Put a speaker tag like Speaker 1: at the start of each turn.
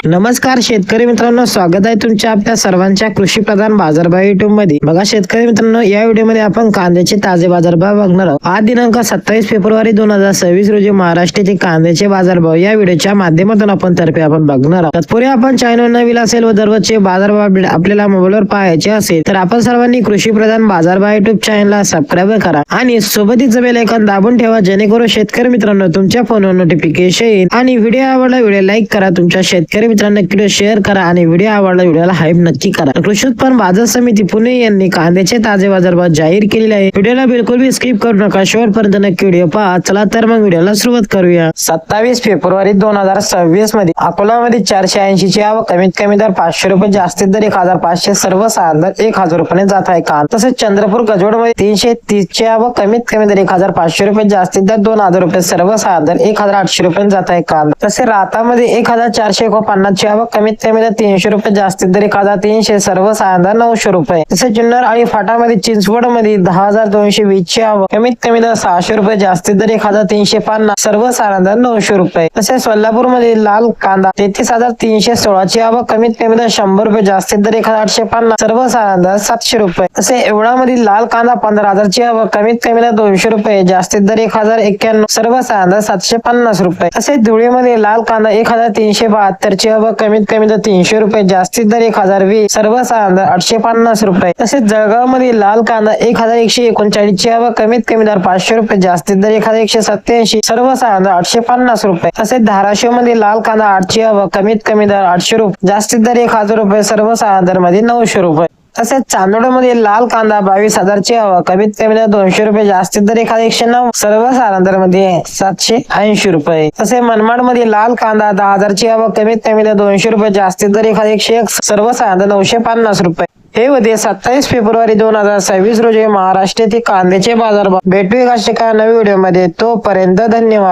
Speaker 1: नमस्कार शेतकरी मित्रांनो, स्वागत आहे तुमच्या आपल्या सर्वांच्या कृषी प्रधान बाजारभाव युट्यूब मध्ये। बघा शेतकरी मित्रांनो, या व्हिडिओ मध्ये आपण कांद्याचे ताजे बाजारभाव बघणार आहोत। आज दिनांक 27 फेब्रुवारी 2026 रोजी महाराष्ट्रातील कांद्याचे बाजारभाव या व्हिडिओच्या माध्यमातून आपण बघणार आहोत। तत्पूर्वी आपण चॅनल नवीन असेल व दररोजचे बाजारभाव आपल्याला मोबाईलवर पाहायचे असेल तर आपण सर्वांनी कृषी प्रधान बाजारभाव युट्यूब चॅनलला सबस्क्राईब करा आणि सोबतच बेल आयकॉन दाबून ठेवा, जेणेकरून शेतकरी मित्रांनो तुमच्या फोनवर नोटिफिकेशन येईल। आणि व्हिडिओ आवडला व्हिडिओ लाईक करा, तुमच्या शेतकरी मित्रांना व्हिडिओ शेअर करा आणि व्हिडिओ आवडला व्हिडिओला हाईप नक्की करा। कृषी उत्पन्न बाजार समिती पुणे यांनी कांद्याचे ताजे बाजारभाव जाहीर केलेले आहे। व्हिडिओला बिलकुल भी स्किप करू नका, शेवटपर्यंत नक्की व्हिडिओ पहा। चला तर मग व्हिडिओला सुरुवात करूया। 27 फेब्रुवारी 2026 मध्ये अकोलामध्ये 480 ची आवक, कमीत कमी दर 500 रुपये, जास्तीत दर 1500, सर्वसाधारण दर 1000 रुपये जात आहे कांदा। तसेच चंद्रपूर गजोड मध्ये 330 ची आवक, कमीत कमी दर 1500 रुपये, जास्तीत दर 2000 रुपये, सर्वसाधारण दर 1800 रुपये जात आहे कांदा। तसे रातामध्ये 1450 ची आवक, कमीत कमी दर 300 रुपये, जास्तीत दर 1300, सर्वसाधारण दर 900 रुपये। तसेच जुन्नर आणि फाटामध्ये चिंचवड मध्ये 10220 ची आवक, कमीत कमी दर 600 रुपये, जास्तीत दर 1350, सर्वसाधारण दर 900 रुपये। तसेच सोलापूर मध्ये लाल कांदा 33316 ची आवक, कमीत कमी दर 100 रुपये, जास्तीत दर 1850, सर्वसाधारण दर 700 रुपये। तसे एवढा मध्ये लाल कांदा 15000 ची आवक, कमीत कमी दर 200 रुपये, जास्तीत दर 1091, सर्वसाधारण दर 750 रुपये। तसेच धुळेमध्ये लाल कांदा 1372 ची आवक, कमीत कमी दर 300 रुपये, जास्तीत दर 1020, सर्वसाधारण दर 850 रुपये। तसेच जळगाव मध्ये लाल कांदा 1139 ची आवक, कमीत कमी दर 500 रुपये, जास्तीत दर 1187, सर्वसाधारण दर 850 रुपये। तसेच धाराशिव मध्ये लाल कांदा 8 ची आवक, कमीत कमी दर 800 रुपये, जास्तीत दर 1000 रुपये, सर्वसाधारण दर मध्ये 900 रुपये। तसेच चांदोड मध्ये लाल कांदा 22000 ची आवक, कमीत कमी दर 200 रुपये, जास्तीत दर 1109, सर्वसाधारण दर मध्ये 780 रुपये। तसे मनमाड मध्ये लाल कांदा 10000 ची आवक, कमीत कमी दर 200 रुपये, जास्तीत दर 1101, सर्वसाधारण दर 950 रुपये। हे होते 27 फेब्रुवारी 2026 रोजी महाराष्ट्रातील कांद्याचे बाजारभाव। भेटूया अशा एका नवीन व्हिडिओ मध्ये, तोपर्यंत धन्यवाद।